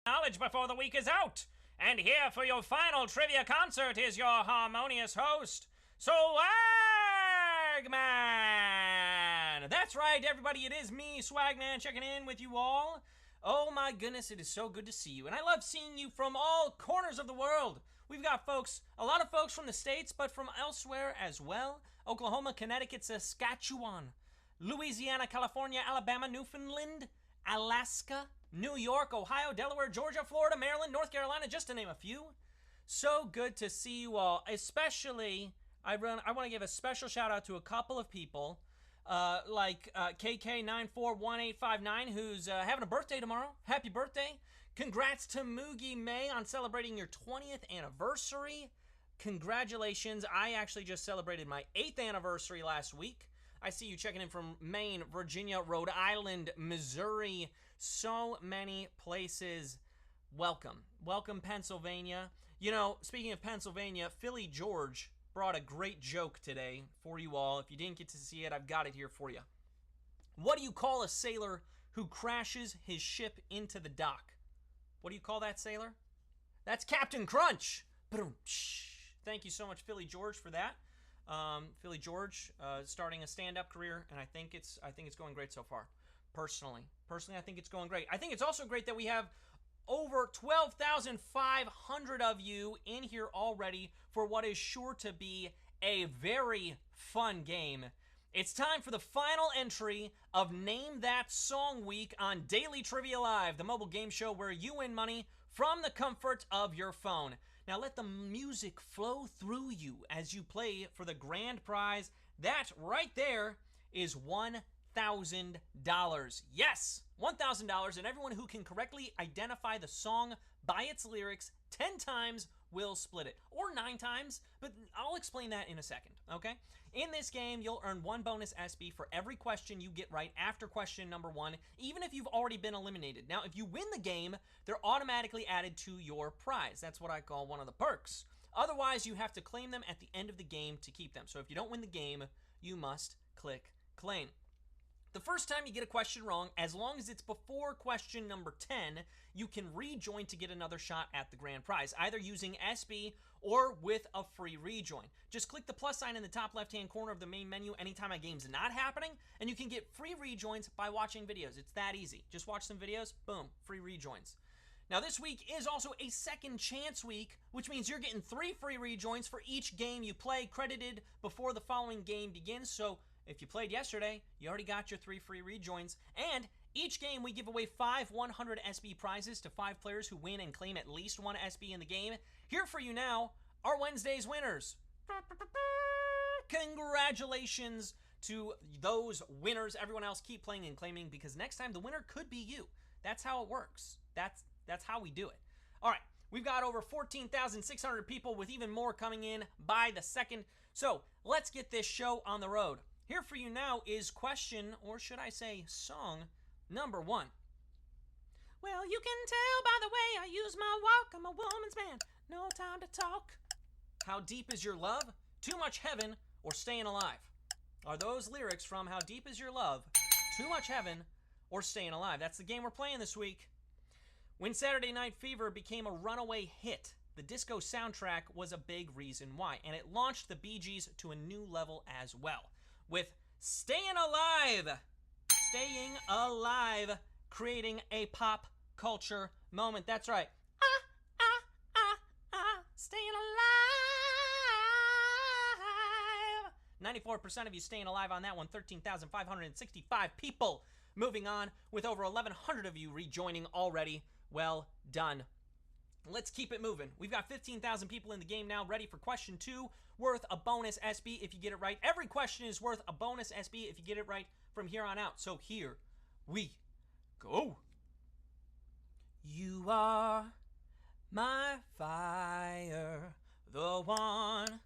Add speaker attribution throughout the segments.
Speaker 1: knowledge before the week is out. And here for your final trivia concert is your harmonious host, Swagman! That's right, everybody, it is me, Swagman, checking in with you all. Oh my goodness, it is so good to see you. And I love seeing you from all corners of the world. We've got folks, a lot of folks from the States, but from elsewhere as well. Oklahoma, Connecticut, Saskatchewan, Louisiana, California, Alabama, Newfoundland, Alaska, New York, Ohio, Delaware, Georgia, Florida, Maryland, North Carolina, just to name a few. So good to see you all. Especially, I want to give a special shout out to a couple of people, like KK941859, who's having a birthday tomorrow. Happy birthday. Congrats to Moogie May on celebrating your 20th anniversary. Congratulations. I actually just celebrated my 8th anniversary last week. I see you checking in from Maine, Virginia, Rhode Island, Missouri. So many places. Welcome. Welcome, Pennsylvania. You know, speaking of Pennsylvania, Philly George brought a great joke today for you all. If you didn't get to see it, I've got it here for you. What do you call a sailor who crashes his ship into the dock? What do you call that sailor? That's Captain Crunch. Thank you so much, Philly George, for that. Philly George starting a stand-up career, and I think it's going great so far. Personally, I think it's going great. I think it's also great that we have over 12,500 of you in here already for what is sure to be a very fun game. It's time for the final entry of Name That Song Week on Daily Trivia Live, the mobile game show where you win money from the comfort of your phone. Now let the music flow through you as you play for the grand prize. That right there is $1,000. Yes, $1,000, and everyone who can correctly identify the song by its lyrics 10 times will split it, or 9 times, but I'll explain that in a second, okay? In this game, you'll earn 1 bonus SB for every question you get right after question number 1, even if you've already been eliminated. Now, if you win the game, they're automatically added to your prize. That's what I call one of the perks. Otherwise, you have to claim them at the end of the game to keep them. So if you don't win the game, you must click claim. The first time you get a question wrong, as long as it's before question number 10, you can rejoin to get another shot at the grand prize, either using SB or with a free rejoin. Just click the plus sign in the top left-hand corner of the main menu anytime a game's not happening, and you can get free rejoins by watching videos. It's that easy. Just watch some videos, boom, free rejoins. Now, this week is also a second chance week, which means you're getting 3 free rejoins for each game you play, credited before the following game begins. So if you played yesterday, you already got your 3 free rejoins. And each game, we give away 5 100 SB prizes to 5 players who win and claim at least 1 SB in the game. Here for you now are Wednesday's winners. Congratulations to those winners. Everyone else, keep playing and claiming, because next time the winner could be you. That's how it works. That's how we do it. All right. We've got over 14,600 people, with even more coming in by the second. So let's get this show on the road. Here for you now is question, or should I say song, number 1. Well, you can tell by the way I use my walk, I'm a woman's man, no time to talk. How deep is your love? Too much heaven or staying alive? Are those lyrics from How Deep Is Your Love, Too Much Heaven, or Staying Alive? That's the game we're playing this week. When Saturday Night Fever became a runaway hit, the disco soundtrack was a big reason why, and it launched the Bee Gees to a new level as well, with Staying Alive, creating a pop culture moment. That's right. Staying alive. 94% of you staying alive on that one. 13,565 people. Moving on, with over 1,100 of you rejoining already. Well done. Let's keep it moving. We've got 15,000 people in the game now, ready for question 2, worth a bonus SB if you get it right. Every question is worth a bonus SB if you get it right from here on out. So here we go. You are my fire, the one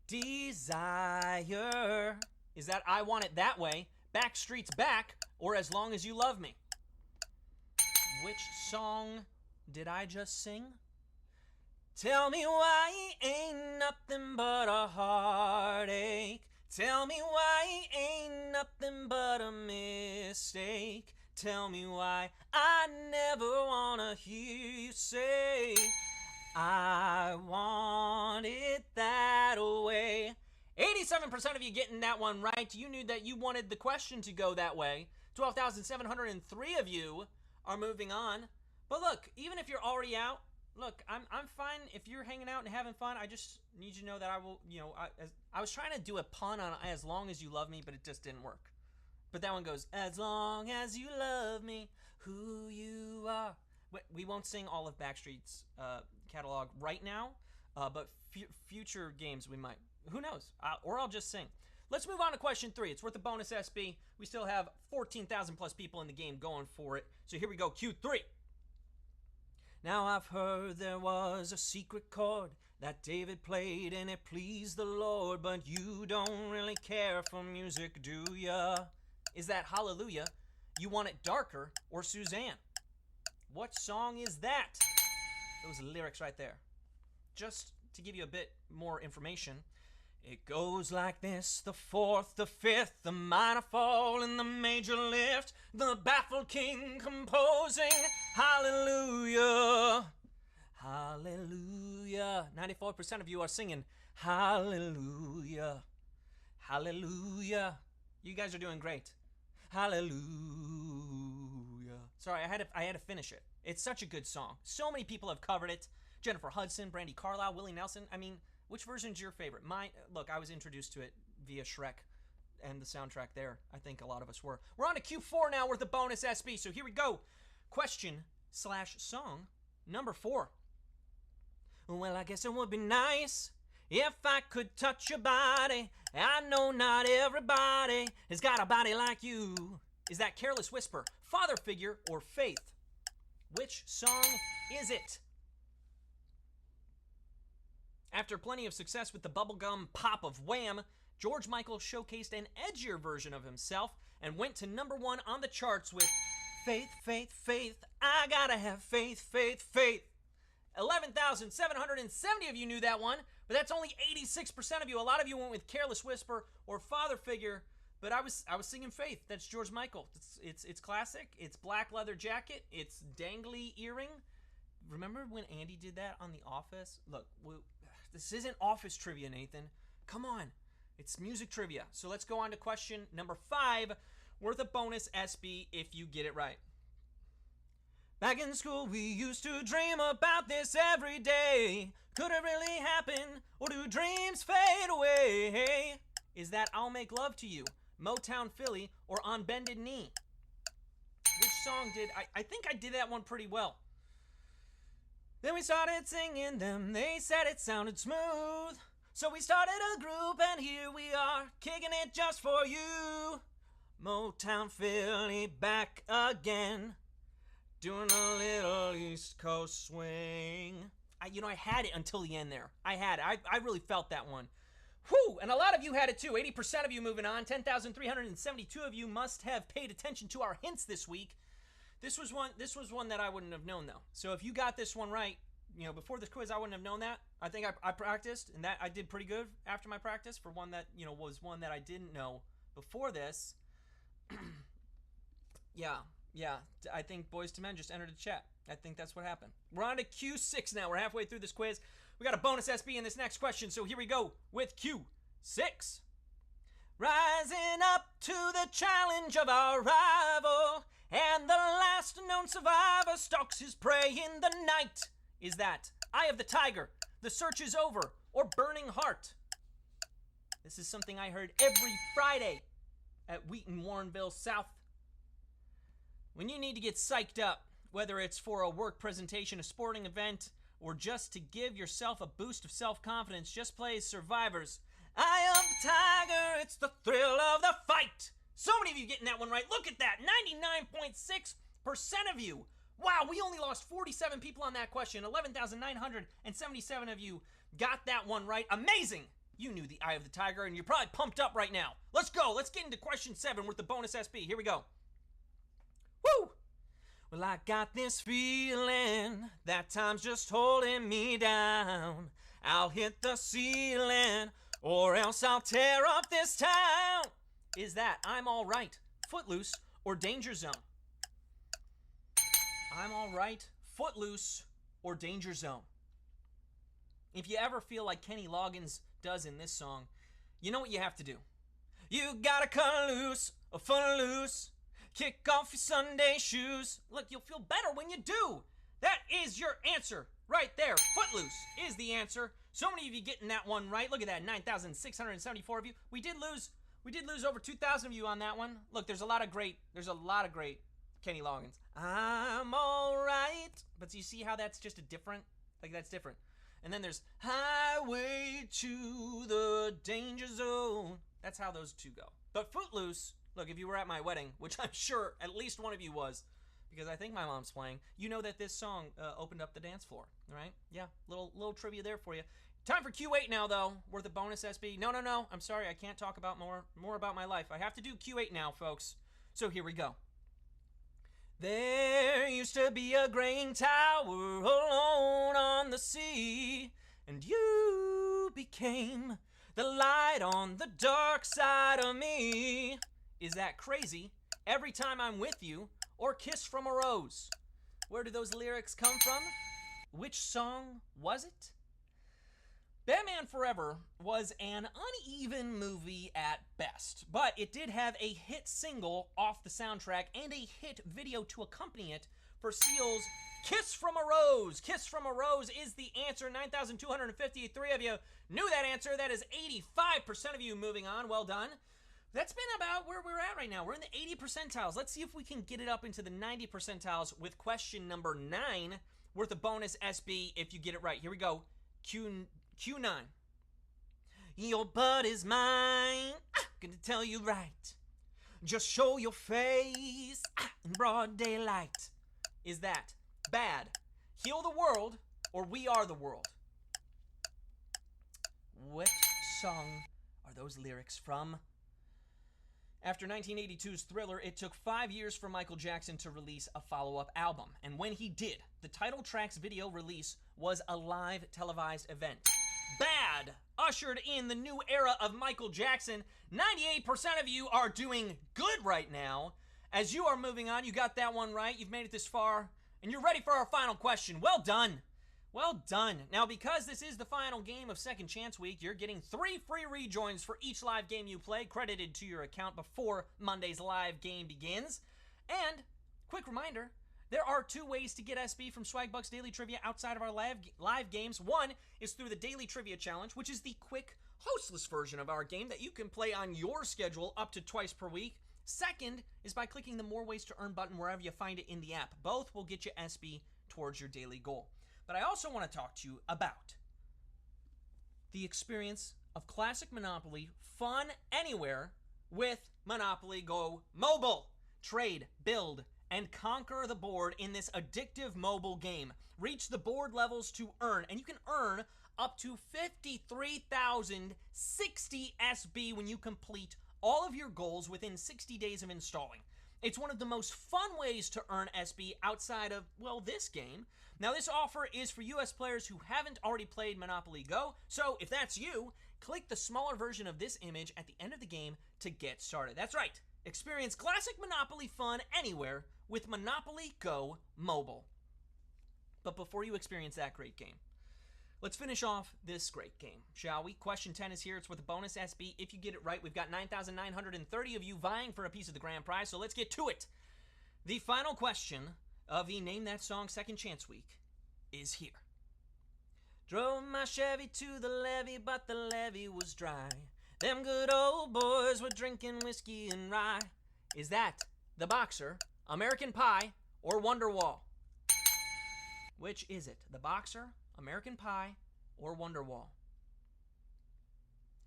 Speaker 1: desire. Is that I Want It That Way, Backstreet's Back, or As Long As You Love Me? Which song did I just sing? Tell me why ain't nothing but a heartache. Tell me why ain't nothing but a mistake. Tell me why. I never wanna hear you say I want it that way. 87% of you getting that one right. You knew that you wanted the question to go that way. 12,703 of you are moving on. But look, even if you're already out, look, I'm fine if you're hanging out and having fun. I just need you to know that I will, I was trying to do a pun on As Long As You Love Me, but it just didn't work. But that one goes, as long as you love me, who you are. We won't sing all of Backstreet's catalog right now, but future games we might. Who knows? Or I'll just sing. Let's move on to question 3. It's worth a bonus SB. We still have 14,000 plus people in the game going for it. So here we go, Q3. Now I've heard there was a secret chord that David played and it pleased the Lord, but you don't really care for music, do ya? Is that Hallelujah, You Want It Darker, or Suzanne? What song is that? Those lyrics right there. Just to give you a bit more information, it goes like this: the fourth, the fifth, the minor fall, and the major lift, the baffled king composing Hallelujah, Hallelujah. 94% of you are singing Hallelujah, Hallelujah. You guys are doing great. Hallelujah. Sorry, I had to finish it. It's such a good song. So many people have covered it. Jennifer Hudson, Brandy Carlisle, Willie Nelson. I mean, which version's your favorite? Mine. Look, I was introduced to it via Shrek and the soundtrack there. I think a lot of us were. We're on to Q4 now with the bonus SB. So here we go. Question/song number 4. Well, I guess it would be nice if I could touch your body. I know not everybody has got a body like you. Is that Careless Whisper, Father Figure, or Faith? Which song is it? After plenty of success with the bubblegum pop of Wham, George Michael showcased an edgier version of himself and went to number 1 on the charts with Faith, Faith, Faith, I gotta have faith, faith, faith. 11,770 of you knew that one, but that's only 86% of you. A lot of you went with Careless Whisper or Father Figure, but I was singing Faith. That's George Michael. It's classic. It's black leather jacket. It's dangly earring. Remember when Andy did that on The Office? Look, this isn't Office trivia, Nathan. Come on. It's music trivia. So let's go on to question number 5, worth a bonus SB if you get it right. Back in school, we used to dream about this every day. Could it really happen, or do dreams fade away? Is that I'll Make Love to You, Motown Philly, or On Bended Knee? Which song did I think I did that one pretty well. Then we started singing them, they said it sounded smooth. So we started a group and here we are, kicking it just for you. Motown Philly back again, doing a little East Coast swing. I had it until the end there. I really felt that one. Whew, and a lot of you had it too. 80% of you moving on. 10,372 of you must have paid attention to our hints this week. This was one that I wouldn't have known though. So if you got this one right, before this quiz, I wouldn't have known that. I think I practiced, and that I did pretty good after my practice for one that, was one that I didn't know before this. Yeah, I think Boys to Men just entered the chat. I think that's what happened. We're on to Q6 now. We're halfway through this quiz. We got a bonus SB in this next question, so here we go with Q6. Rising up to the challenge of our rival, and the last known survivor stalks his prey in the night. Is that Eye of the Tiger, The Search Is Over, or Burning Heart? This is something I heard every Friday at Wheaton Warrenville South. When you need to get psyched up, whether it's for a work presentation, a sporting event, or just to give yourself a boost of self-confidence, just play Survivors. Eye of the Tiger, it's the thrill of the fight. So many of you getting that one right. Look at that, 99.6% of you. Wow, we only lost 47 people on that question. 11,977 of you got that one right. Amazing. You knew the Eye of the Tiger, and you're probably pumped up right now. Let's go. Let's get into question 7 with the bonus SB. Here we go. Woo! Well, I got this feeling that time's just holding me down. I'll hit the ceiling, or else I'll tear up this town. Is that I'm All Right, Footloose, or Danger Zone? I'm All Right, Footloose, or Danger Zone. If you ever feel like Kenny Loggins does in this song, you know what you have to do. You gotta cut loose, or foot loose, kick off your Sunday shoes. Look, you'll feel better when you do. That is your answer right there. Footloose is the answer. So many of you getting that one right. Look at that, 9,674 of you. We did lose over 2,000 of you on that one. Look, there's a lot of great Kenny Loggins. I'm all right. But you see how that's just that's different. And then there's Highway to the Danger Zone. That's how those two go. But Footloose, look, if you were at my wedding, which I'm sure at least one of you was, because I think my mom's playing, you know that this song opened up the dance floor, right? Yeah, little trivia there for you. Time for Q8 now, though. Worth a bonus, SB. No. I'm sorry, I can't talk about more about my life. I have to do Q8 now, folks. So here we go. There used to be a graying tower alone on the sea, and you became the light on the dark side of me. Is that crazy? Every time I'm with you, or Kiss from a Rose. Where do those lyrics come from? Which song was it? Batman Forever was an uneven movie at best, but it did have a hit single off the soundtrack and a hit video to accompany it for Seal's Kiss from a Rose. Kiss from a Rose is the answer. 9,253 of you knew that answer. That is 85% of you. Moving on. Well done. That's been about where we're at right now. We're in the 80 percentiles. Let's see if we can get it up into the 90 percentiles with question number 9, worth a bonus SB if you get it right. Here we go. Q9. Your butt is mine. Gonna tell you right. Just show your face in broad daylight. Is that Bad, Heal the World, or We Are the World? Which song are those lyrics from? After 1982's Thriller, it took 5 years for Michael Jackson to release a follow-up album. And when he did, the title track's video release was a live televised event. Bad ushered in the new era of Michael Jackson. 98% of you are doing good right now. As you are moving on, you got that one right. You've made it this far, and you're ready for our final question. Well done. Well done. Now, because this is the final game of Second Chance Week, you're getting 3 free rejoins for each live game you play, credited to your account before Monday's live game begins. And, quick reminder, there are 2 ways to get SB from Swagbucks Daily Trivia outside of our live games. One is through the Daily Trivia Challenge, which is the quick, hostless version of our game that you can play on your schedule up to twice per week. Second is by clicking the More Ways to Earn button wherever you find it in the app. Both will get you SB towards your daily goal. But I also want to talk to you about the experience of classic Monopoly, fun anywhere, with Monopoly Go Mobile. Trade, build, and conquer the board in this addictive mobile game. Reach the board levels to earn, and you can earn up to 53,060 SB when you complete all of your goals within 60 days of installing. It's one of the most fun ways to earn SB outside of, well, this game. Now, this offer is for US players who haven't already played Monopoly Go, so if that's you, click the smaller version of this image at the end of the game to get started. That's right. Experience classic Monopoly fun anywhere with Monopoly Go Mobile. But before you experience that great game, let's finish off this great game, shall we? Question 10 is here. It's with a bonus SB. If you get it right, we've got 9,930 of you vying for a piece of the grand prize, so let's get to it. The final question of the Name That Song Second Chance Week is here. Drove my Chevy to the levee, but the levee was dry. Them good old boys were drinking whiskey and rye. Is that The Boxer, American Pie, or Wonderwall? Which is it? The Boxer, American Pie, or Wonderwall?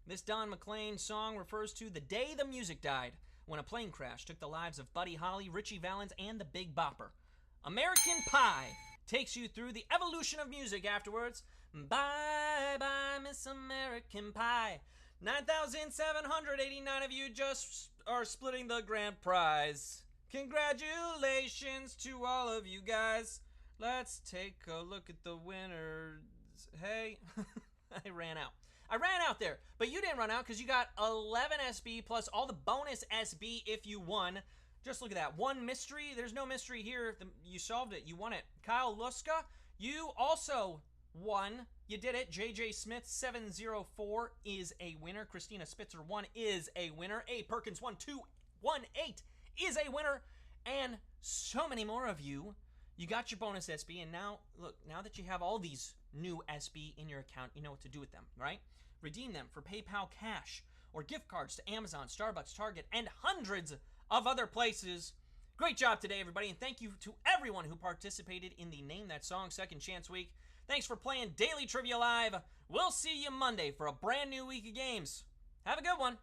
Speaker 1: This Don McLean song refers to the day the music died, when a plane crash took the lives of Buddy Holly, Richie Valens, and the Big Bopper. American Pie takes you through the evolution of music afterwards. Bye-bye, Miss American Pie. 9,789 of you just are splitting the grand prize. Congratulations to all of you guys. Let's take a look at the winners. Hey, I ran out. I ran out there, but you didn't run out because you got 11 SB plus all the bonus SB if you won. Just look at that. One mystery. There's no mystery here. You solved it. You won it. Kyle Luska, you also won. You did it. JJ Smith 704 is a winner. Christina Spitzer 1 is a winner. A Perkins 1218 is a winner. And so many more of you. You got your bonus SB, and now, look, now that you have all these new SB in your account, you know what to do with them, right? Redeem them for PayPal cash or gift cards to Amazon, Starbucks, Target, and hundreds of other places. Great job today, everybody, and thank you to everyone who participated in the Name That Song Second Chance Week. Thanks for playing Daily Trivia Live. We'll see you Monday for a brand new week of games. Have a good one.